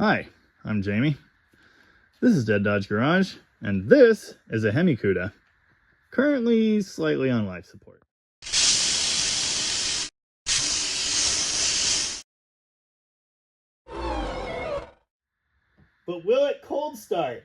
Hi, I'm Jamie. This is Dead Dodge Garage, and this is a Hemi Cuda, currently slightly on life support. But will it cold start?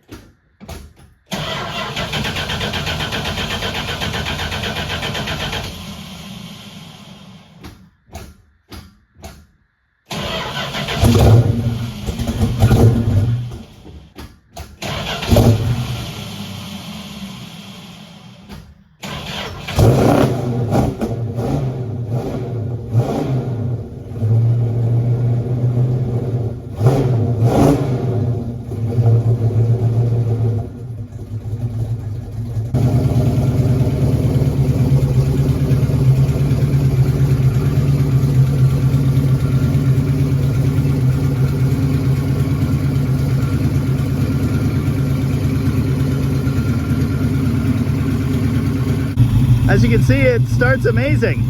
As you can see, it starts amazing.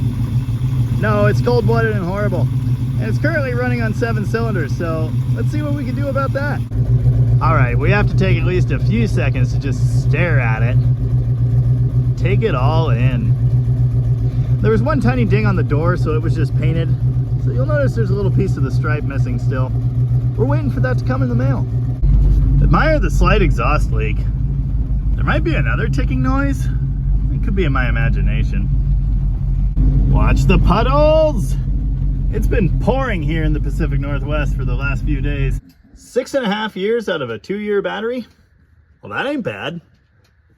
No, it's cold-blooded and horrible. And it's currently running on 7 cylinders, so let's see what we can do about that. All right, we have to take at least a few seconds to just stare at it. Take it all in. There was one tiny ding on the door, so it was just painted. So you'll notice there's a little piece of the stripe missing still. We're waiting for that to come in the mail. Admire the slight exhaust leak. There might be another ticking noise. It could be in my imagination. Watch the puddles! It's been pouring here in the Pacific Northwest for the last few days. 6.5 years out of a 2-year battery? Well, that ain't bad.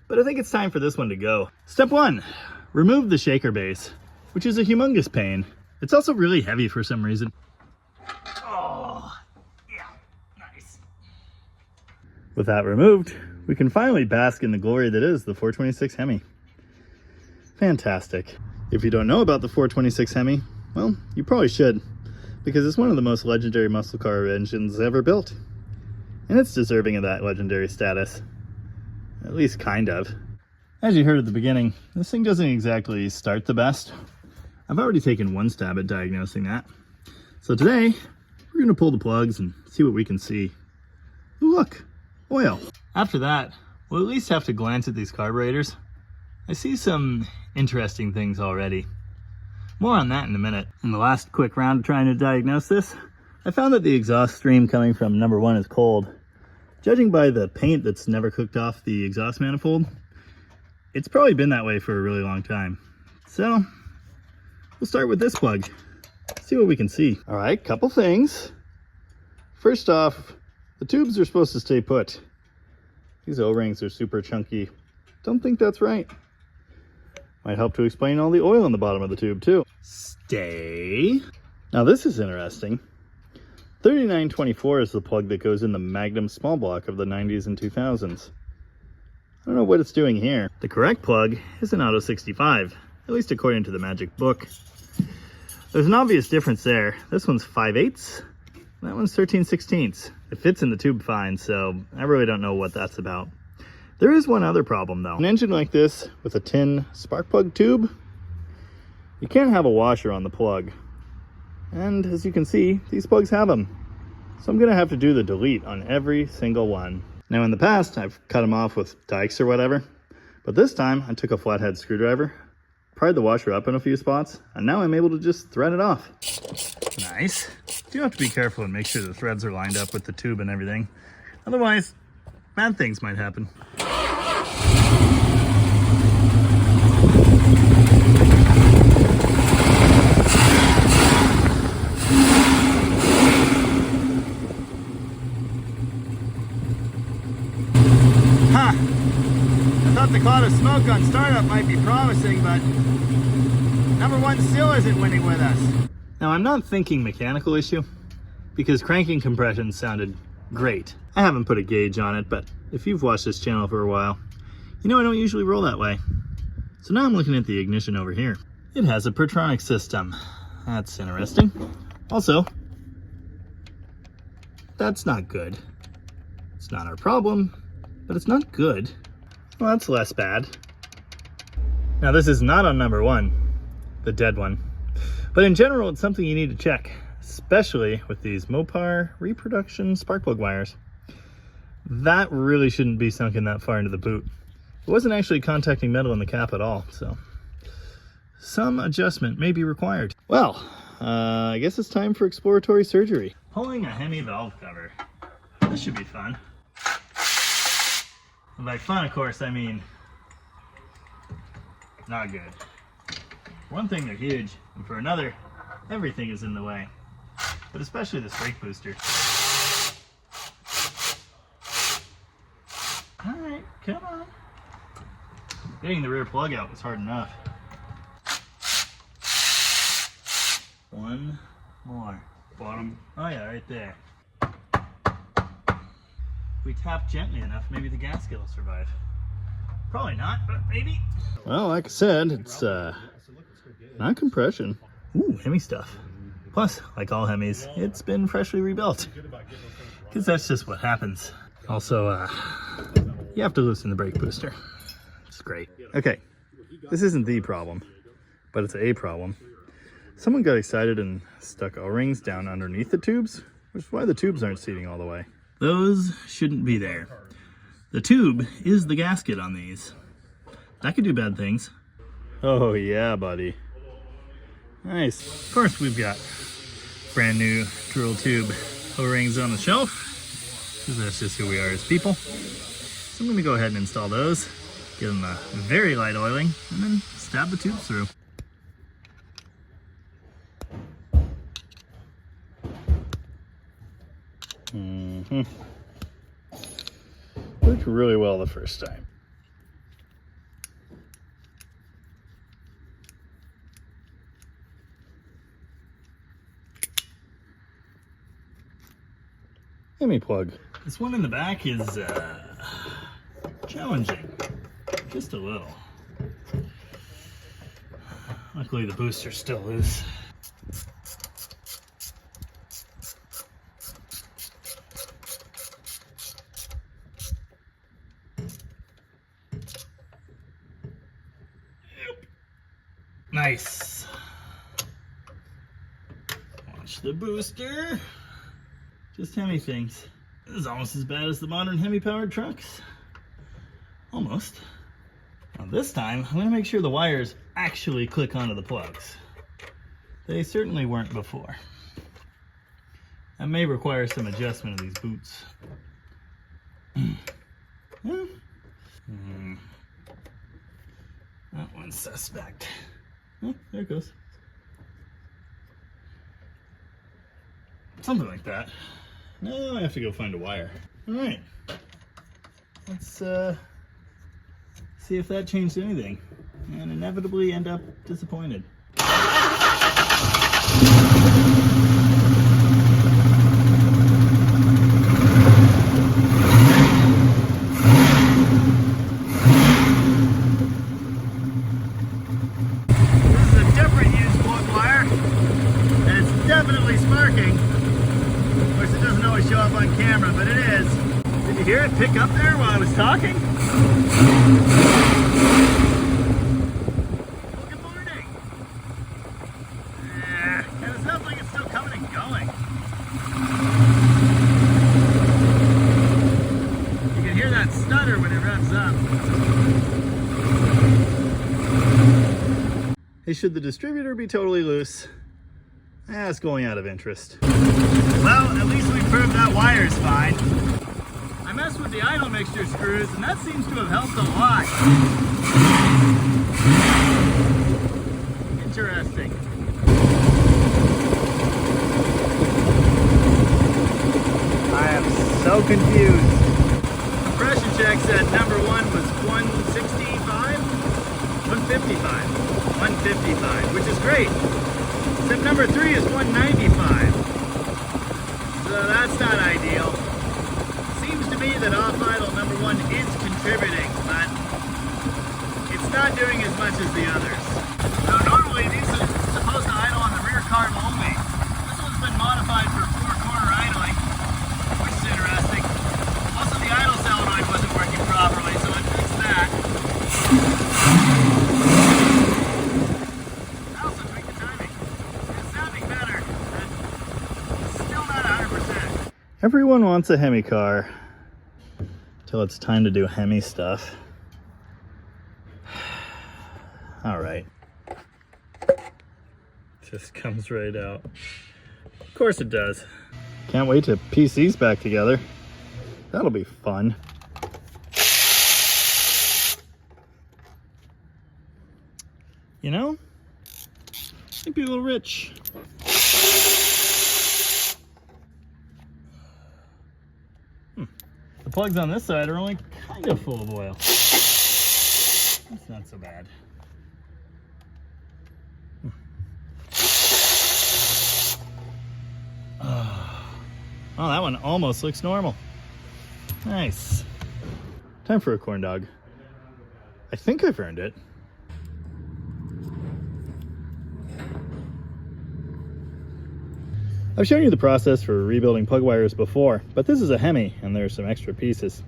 But I think it's time for this one to go. Step 1, remove the shaker base, which is a humongous pain. It's also really heavy for some reason. Oh, yeah, nice. With that removed, we can finally bask in the glory that is the 426 Hemi. Fantastic. If you don't know about the 426 Hemi, well, you probably should, because it's one of the most legendary muscle car engines ever built. And it's deserving of that legendary status. At least kind of. As you heard at the beginning, this thing doesn't exactly start the best. I've already taken one stab at diagnosing that. So today, we're going to pull the plugs and see what we can see. Ooh, look, oil. After that, we'll at least have to glance at these carburetors. I see some interesting things already. More on that in a minute. In the last quick round of trying to diagnose this, I found that the exhaust stream coming from number 1 is cold. Judging by the paint that's never cooked off the exhaust manifold, it's probably been that way for a really long time. So, we'll start with this plug. See what we can see. All right, couple things. First off, the tubes are supposed to stay put. These O-rings are super chunky. Don't think that's right. Might help to explain all the oil in the bottom of the tube too. Stay. Now this is interesting. 3924 is the plug that goes in the Magnum small block of the 90s and 2000s. I don't know what it's doing here. The correct plug is an Auto 65, at least according to the magic book. There's an obvious difference there. This one's 5/8, that one's 13/16. It fits in the tube fine, so I really don't know what that's about. There is one other problem though. An engine like this with a tin spark plug tube, you can't have a washer on the plug. And as you can see, these plugs have them. So I'm gonna have to do the delete on every single one. Now in the past, I've cut them off with dikes or whatever, but this time I took a flathead screwdriver, pried the washer up in a few spots, and now I'm able to just thread it off. Nice. You have to be careful and make sure the threads are lined up with the tube and everything. Otherwise, bad things might happen. Huh. I thought the cloud of smoke on startup might be promising, but number 1 still isn't winning with us. Now I'm not thinking mechanical issue, because cranking compression sounded great. I haven't put a gauge on it, but if you've watched this channel for a while, you know I don't usually roll that way. So now I'm looking at the ignition over here. It has a Pertronic system. That's interesting. Also, that's not good. It's not our problem, but it's not good. Well, that's less bad. Now this is not on number 1, the dead one. But in general, it's something you need to check, especially with these Mopar reproduction spark plug wires. That really shouldn't be sunken that far into the boot. It wasn't actually contacting metal in the cap at all, so some adjustment may be required. Well, I guess it's time for exploratory surgery. Pulling a Hemi valve cover. This should be fun. And by fun, of course, I mean not good. For one thing, they're huge, and for another, everything is in the way. But especially this brake booster. Alright, come on. Getting the rear plug out was hard enough. One more. Bottom. Oh yeah, right there. If we tap gently enough, maybe the gasket will survive. Probably not, but maybe. Well, like I said, it's not compression. Ooh, Hemi stuff. Plus, like all Hemis, it's been freshly rebuilt. Because that's just what happens. Also, you have to loosen the brake booster. It's great. Okay, this isn't the problem, but it's a problem. Someone got excited and stuck O-rings down underneath the tubes, which is why the tubes aren't seating all the way. Those shouldn't be there. The tube is the gasket on these. That could do bad things. Oh yeah, buddy. Nice. Of course, we've got brand new drill tube O-rings on the shelf, because that's just who we are as people. So I'm going to go ahead and install those, give them a very light oiling, and then stab the tubes through. Worked really well the first time. Hemi plug. This one in the back is challenging, just a little. Luckily the booster's still loose. Nice. Watch the booster. Just Hemi things. This is almost as bad as the modern Hemi powered trucks. Almost. Now this time, I'm gonna make sure the wires actually click onto the plugs. They certainly weren't before. That may require some adjustment of these boots. That one's suspect. Oh, there it goes. Something like that. Now I have to go find a wire. All right. Let's see if that changed anything, and inevitably end up disappointed. Definitely sparking. Of course, it doesn't always show up on camera, but it is. Did you hear it pick up there while I was talking? Well, good morning. And it sounds like it's still coming and going. You can hear that stutter when it revs up. Hey, should the distributor be totally loose? It's going out of interest. Well, at least we proved that wire's fine. I messed with the idle mixture screws, and that seems to have helped a lot. Interesting. I am so confused. Compression check said number 1 was 165? 155. 155, which is great. Except number 3 is 195. So that's not ideal. Seems to me that off idle number 1 is contributing, but it's not doing as much as the others. Now normally these are supposed to idle on the rear carb only. This one's been modified for 4-corner idling, which is interesting. Also the idle solenoid wasn't working properly, so it fixed that. Everyone wants a Hemi car till it's time to do Hemi stuff. All right. Just comes right out. Of course it does. Can't wait to piece these back together. That'll be fun. You know, might be a little rich. The plugs on this side are only kind of full of oil. That's not so bad. Oh, that one almost looks normal. Nice. Time for a corn dog. I think I've earned it. I've shown you the process for rebuilding plug wires before, but this is a Hemi and there's some extra pieces.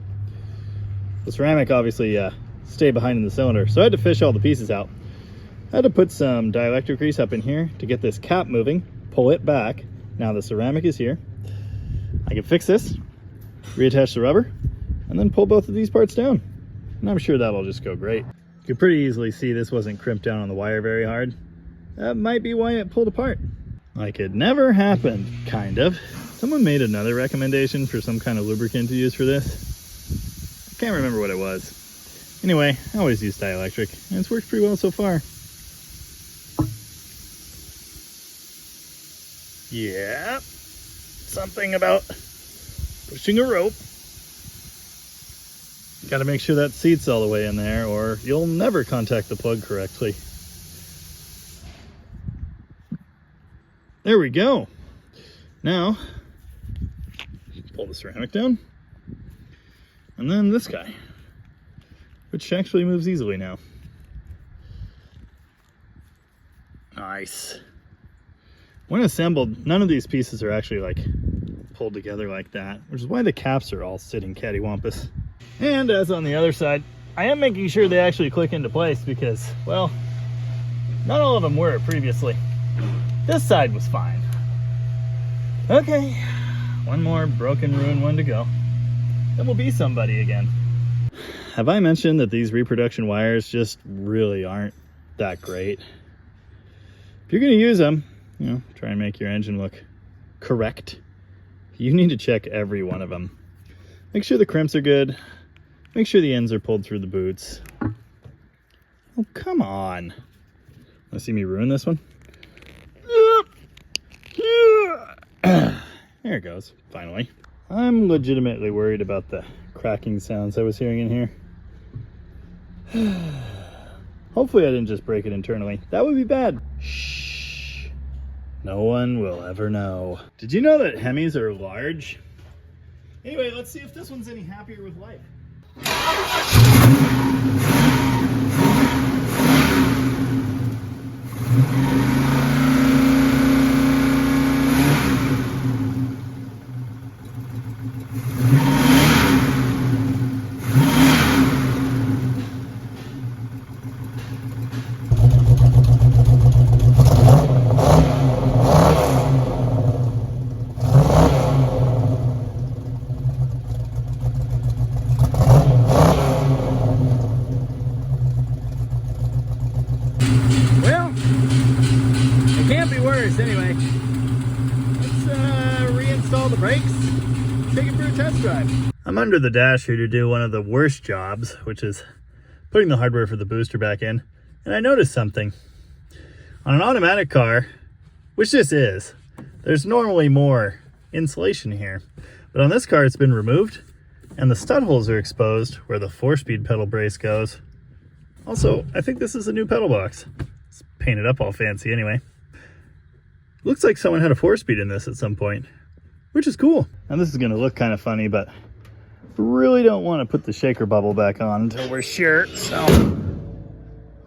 The ceramic obviously stayed behind in the cylinder, so I had to fish all the pieces out. I had to put some dielectric grease up in here to get this cap moving, pull it back. Now the ceramic is here. I can fix this, reattach the rubber, and then pull both of these parts down. And I'm sure that'll just go great. You can pretty easily see this wasn't crimped down on the wire very hard. That might be why it pulled apart. Like it never happened, kind of. Someone made another recommendation for some kind of lubricant to use for this. I can't remember what it was. Anyway, I always use dielectric, and it's worked pretty well so far. Yeah, something about pushing a rope. Gotta make sure that seat's all the way in there, or you'll never contact the plug correctly. There we go. Now, pull the ceramic down. And then this guy, which actually moves easily now. Nice. When assembled, none of these pieces are actually like pulled together like that, which is why the caps are all sitting cattywampus. And as on the other side, I am making sure they actually click into place because, well, not all of them were previously. This side was fine. Okay, one more broken, ruined one to go. Then we'll be somebody again. Have I mentioned that these reproduction wires just really aren't that great? If you're gonna use them, you know, try and make your engine look correct, you need to check every one of them. Make sure the crimps are good. Make sure the ends are pulled through the boots. Oh, come on. Wanna see me ruin this one? There it goes, finally. I'm legitimately worried about the cracking sounds I was hearing in here. Hopefully I didn't just break it internally. That would be bad. Shh. No one will ever know. Did you know that Hemis are large? Anyway, let's see if this one's any happier with life. Well, it can't be worse anyway. Let's reinstall the brakes, take it for a test drive. I'm under the dash here to do one of the worst jobs, which is putting the hardware for the booster back in. And I noticed something. On an automatic car, which this is, there's normally more insulation here. But on this car, it's been removed, and the stud holes are exposed where the 4-speed pedal brace goes. Also, I think this is a new pedal box. It's painted up all fancy anyway. Looks like someone had a 4-speed in this at some point, which is cool. And this is gonna look kind of funny, but I really don't want to put the shaker bubble back on until we're sure, so.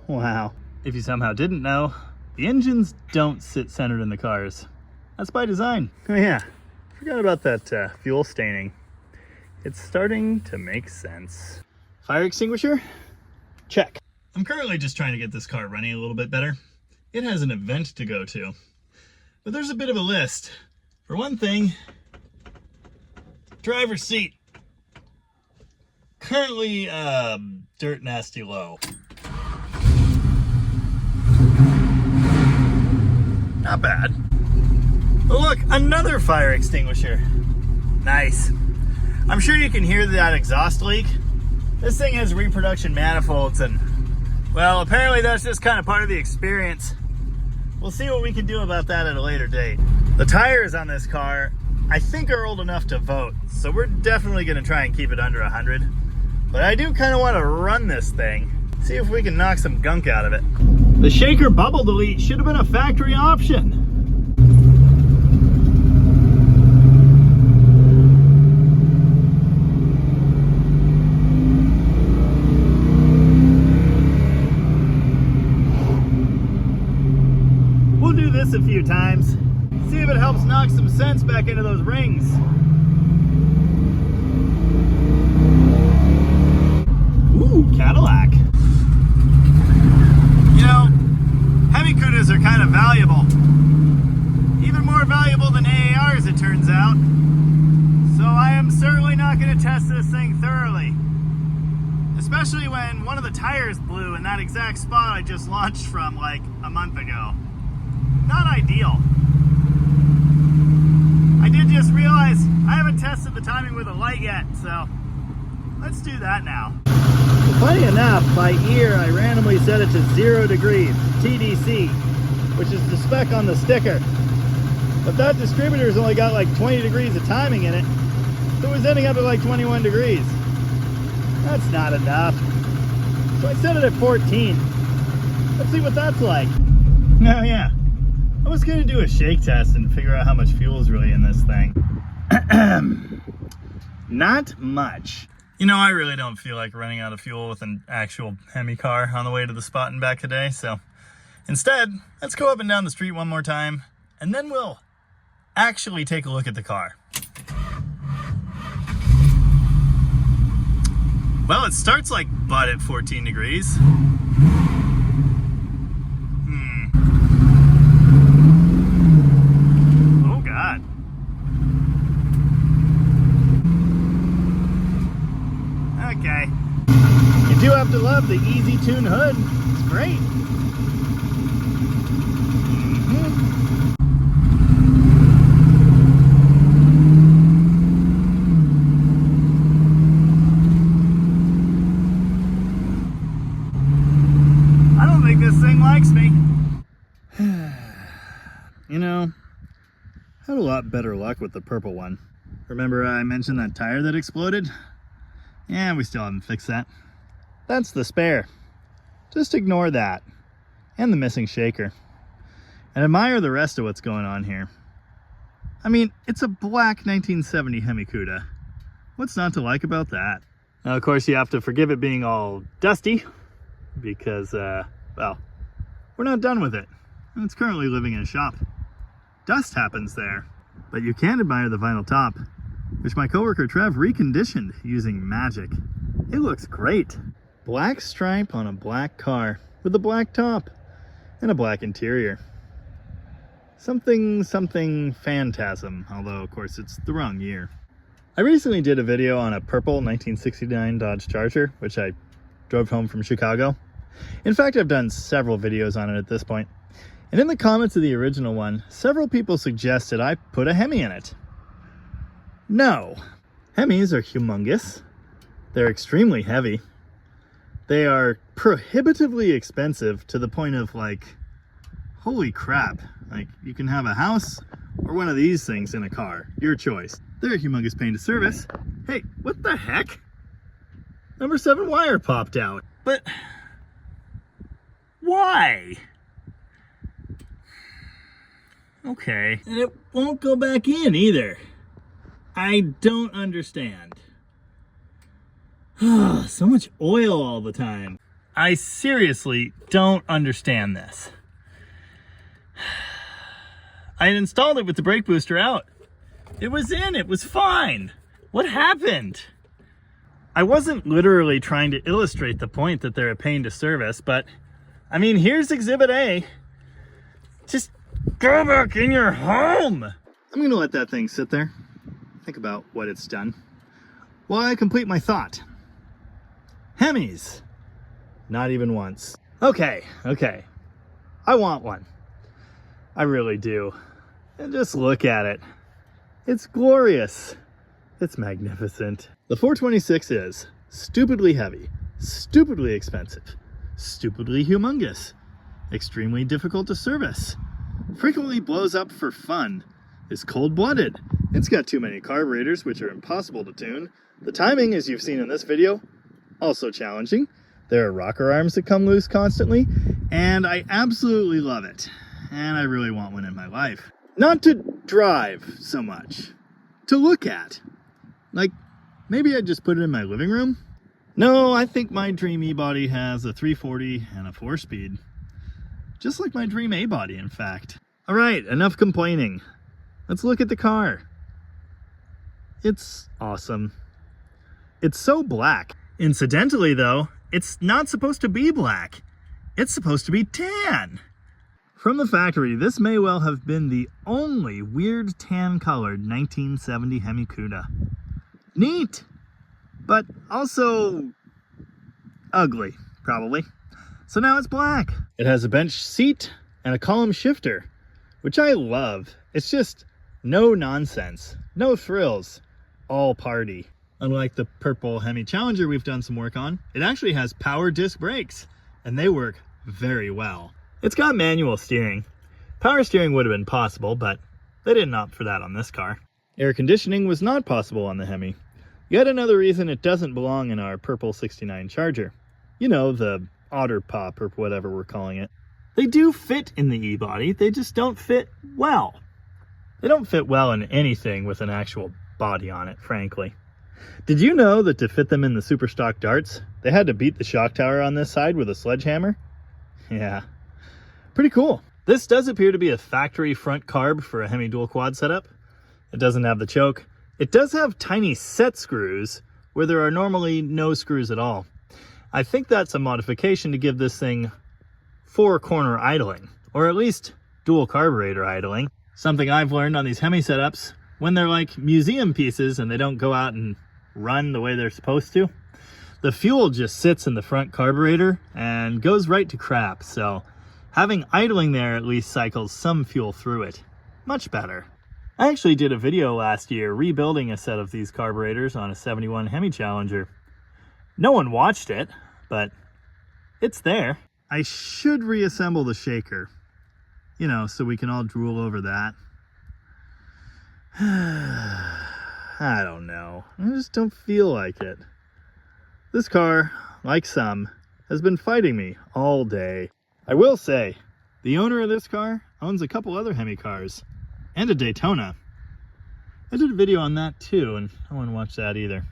Wow. If you somehow didn't know, the engines don't sit centered in the cars. That's by design. Oh yeah, forgot about that fuel staining. It's starting to make sense. Fire extinguisher? Check. I'm currently just trying to get this car running a little bit better. It has an event to go to, but there's a bit of a list. For one thing, Driver's seat. Currently, dirt nasty low. Not bad. Oh, look, another fire extinguisher. Nice. I'm sure you can hear that exhaust leak. This thing has reproduction manifolds and, well, apparently that's just kind of part of the experience. We'll see what we can do about that at a later date. The tires on this car, I think, are old enough to vote, so we're definitely going to try and keep it under 100. But I do kind of want to run this thing, see if we can knock some gunk out of it. The shaker bubble delete should have been a factory option. We'll do this a few times, see if it helps knock some sense back into those rings. Ooh, Cadillac. You know, Hemi Cudas are kind of valuable. Even more valuable than AARs, it turns out. So I am certainly not going to test this thing thoroughly. Especially when one of the tires blew in that exact spot I just launched from like a month ago. Not ideal. I did just realize I haven't tested the timing with a light yet, so let's do that now. Funny enough, by ear, I randomly set it to 0 degrees, TDC, which is the spec on the sticker. But that distributor's only got like 20 degrees of timing in it, so it was ending up at like 21 degrees. That's not enough. So I set it at 14. Let's see what that's like. Oh yeah, I was gonna do a shake test and figure out how much fuel is really in this thing. Not much. You know, I really don't feel like running out of fuel with an actual Hemi car on the way to the spot and back today, so instead, let's go up and down the street one more time, and then we'll actually take a look at the car. Well, it starts like butt at 14 degrees. Oh, God. Okay. You do have to love the easy tune hood. It's great. I don't think this thing likes me. You know, I had a lot better luck with the purple one. Remember I mentioned that tire that exploded? Yeah, we still haven't fixed that. That's the spare. Just ignore that. And the missing shaker. And admire the rest of what's going on here. I mean, it's a black 1970 Hemi Cuda. What's not to like about that? Now, of course, you have to forgive it being all dusty. Because, well, we're not done with it. It's currently living in a shop. Dust happens there. But you can admire the vinyl top, which my coworker Trev reconditioned using magic. It looks great. Black stripe on a black car with a black top and a black interior. Something phantasm, although of course it's the wrong year. I recently did a video on a purple 1969 Dodge Charger, which I drove home from Chicago. In fact, I've done several videos on it at this point. And in the comments of the original one, several people suggested I put a Hemi in it. No. Hemis are humongous. They're extremely heavy. They are prohibitively expensive to the point of like, holy crap. Like, you can have a house or one of these things in a car. Your choice. They're a humongous pain to service. Hey, what the heck? Number 7 wire popped out. But why? Okay. And it won't go back in either. I don't understand. So much oil all the time. I seriously don't understand this. I had installed it with the brake booster out. It was in, it was fine. What happened? I wasn't literally trying to illustrate the point that they're a pain to service, but I mean, here's Exhibit A. Just go back in your home. I'm gonna let that thing sit there think about what it's done while I complete my thought. Hemis. Not even once. Okay. I want one. I really do. And just look at it. It's glorious. It's magnificent. The 426 is stupidly heavy, stupidly expensive, stupidly humongous, extremely difficult to service, frequently blows up for fun, is cold-blooded. It's got too many carburetors, which are impossible to tune. The timing, as you've seen in this video, also challenging. There are rocker arms that come loose constantly, and I absolutely love it. And I really want one in my life. Not to drive so much, to look at. Like, maybe I'd just put it in my living room? No, I think my dream E-body has a 340 and a 4-speed. Just like my dream A-body, in fact. All right, enough complaining. Let's look at the car. It's awesome. It's so black. Incidentally, though, it's not supposed to be black. It's supposed to be tan. From the factory, this may well have been the only weird tan-colored 1970 Hemi Cuda. Neat, but also ugly, probably. So now it's black. It has a bench seat and a column shifter, which I love. It's just no nonsense, no frills, all party. Unlike the purple Hemi Challenger we've done some work on, it actually has power disc brakes, and they work very well. It's got manual steering. Power steering would have been possible, but they didn't opt for that on this car. Air conditioning was not possible on the Hemi. Yet another reason it doesn't belong in our purple 69 Charger. You know, the Otter Pop or whatever we're calling it. They do fit in the E-body, they just don't fit well. They don't fit well in anything with an actual body on it, frankly. Did you know that to fit them in the super stock darts, they had to beat the shock tower on this side with a sledgehammer? Yeah. Pretty cool. This does appear to be a factory front carb for a Hemi dual quad setup. It doesn't have the choke. It does have tiny set screws where there are normally no screws at all. I think that's a modification to give this thing 4-corner idling, or at least dual carburetor idling. Something I've learned on these Hemi setups, when they're like museum pieces and they don't go out and run the way they're supposed to, the fuel just sits in the front carburetor and goes right to crap, so having idling there at least cycles some fuel through it. Much better. I actually did a video last year rebuilding a set of these carburetors on a 71 Hemi Challenger. No one watched it, but it's there. I should reassemble the shaker, you know, so we can all drool over that. I don't know. I just don't feel like it. This car, like some, has been fighting me all day. I will say, the owner of this car owns a couple other Hemi cars, and a Daytona. I did a video on that too, and I wouldn't watch that either.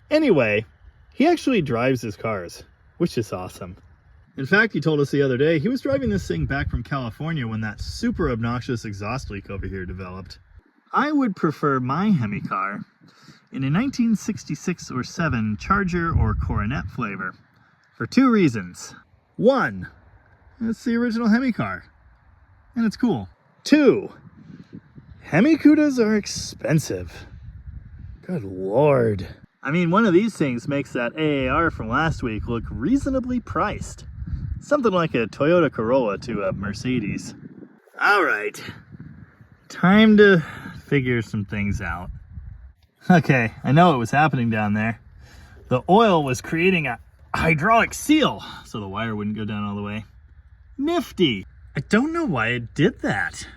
Anyway, he actually drives his cars, which is awesome. In fact, he told us the other day he was driving this thing back from California when that super obnoxious exhaust leak over here developed. I would prefer my Hemi car in a 1966 or 7 Charger or Coronet flavor, for 2 reasons. 1, it's the original Hemi car, and it's cool. 2, Hemi Cudas are expensive. Good lord. I mean, one of these things makes that AAR from last week look reasonably priced. Something like a Toyota Corolla to a Mercedes. Alright, time to figure some things out. Okay, I know what was happening down there. The oil was creating a hydraulic seal, so the wire wouldn't go down all the way. Nifty. I don't know why it did that.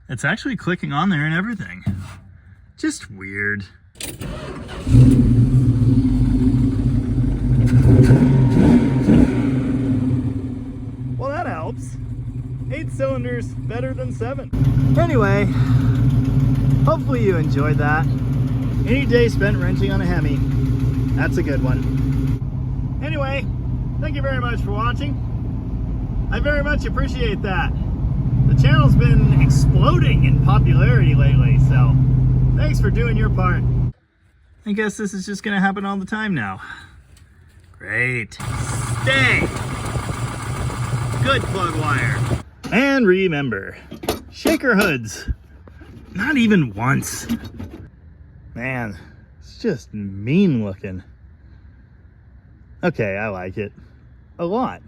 It's actually clicking on there and everything. Just weird. Well, that helps. 8 cylinders, better than 7. Anyway, hopefully you enjoyed that. Any day spent wrenching on a Hemi, that's a good one. Anyway, thank you very much for watching. I very much appreciate that. The channel's been exploding in popularity lately, so thanks for doing your part. I guess this is just gonna happen all the time now. Great. Stay. Good plug wire. And remember, shaker hoods. Not even once. Man, it's just mean looking. Okay, I like it. A lot.